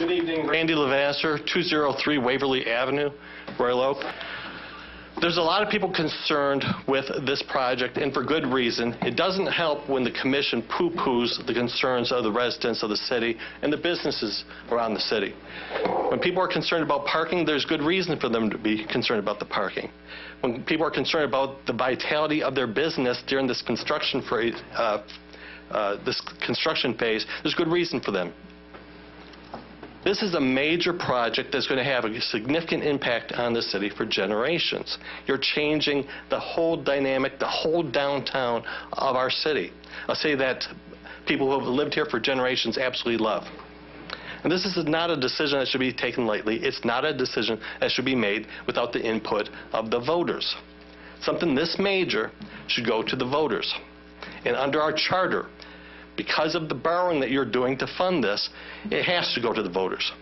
Good evening, Randy LeVasseur, 203 Waverly Avenue, Royal Oak. There's a lot of people concerned with this project, and for good reason. It doesn't help when the commission poo-poos the concerns of the residents of the city and the businesses around the city. When people are concerned about parking, there's good reason for them to be concerned about the parking. When people are concerned about the vitality of their business during this construction phase, there's good reason for them. This is a major project that's going to have a significant impact on the city for generations. You're changing the whole dynamic, the whole downtown of our city, a city that people who have lived here for generations absolutely love. And this is not a decision that should be taken lightly. It's not a decision that should be made without the input of the voters. Something this major should go to the voters. And under our charter, because of the borrowing that you're doing to fund this, it has to go to the voters.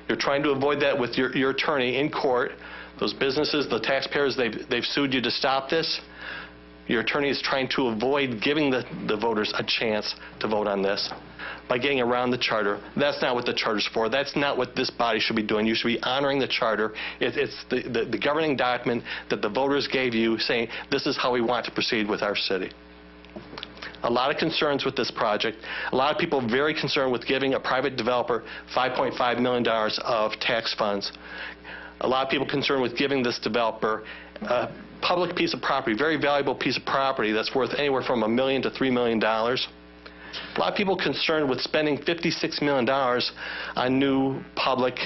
You're trying to avoid that with your attorney in court. Those businesses, the taxpayers, they've sued you to stop this. Your attorney is trying to avoid giving the voters a chance to vote on this by getting around the charter. That's not what the charter's for. That's not what this body should be doing. You should be honoring the charter. It's the governing document that the voters gave you, saying this is how we want to proceed with our city. A lot of concerns with this project. A lot of people very concerned with giving a private developer $5.5 million of tax funds. A lot of people concerned with giving this developer a public piece of property, very valuable piece of property that's worth anywhere from $1 million to $3 million. A lot of people concerned with spending $56 million on new public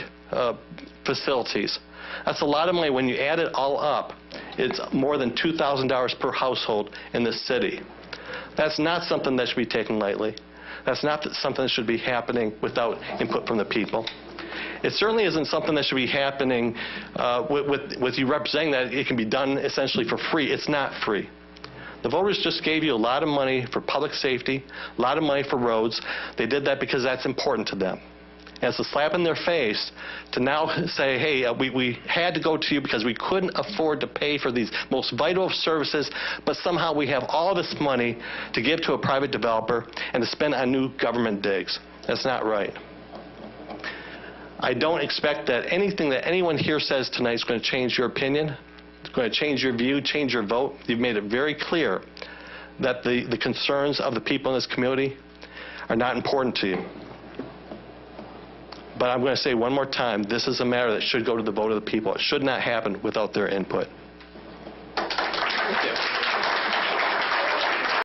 facilities. That's a lot of money. When you add it all up, it's more than $2,000 per household in this city. That's not something that should be taken lightly. That's not something that should be happening without input from the people. It certainly isn't something that should be happening with you representing that it can be done essentially for free. It's not free. The voters just gave you a lot of money for public safety, a lot of money for roads. They did that because that's important to them. And it's a slap in their face to now say, hey, we had to go to you because we couldn't afford to pay for these most vital services, but somehow we have all this money to give to a private developer and to spend on new government digs. That's not right. I don't expect that anything that anyone here says tonight is going to change your opinion. It's going to change your view, change your vote. You've made it very clear that the concerns of the people in this community are not important to you. But I'm going to say one more time, this is a matter that should go to the vote of the people. It should not happen without their input.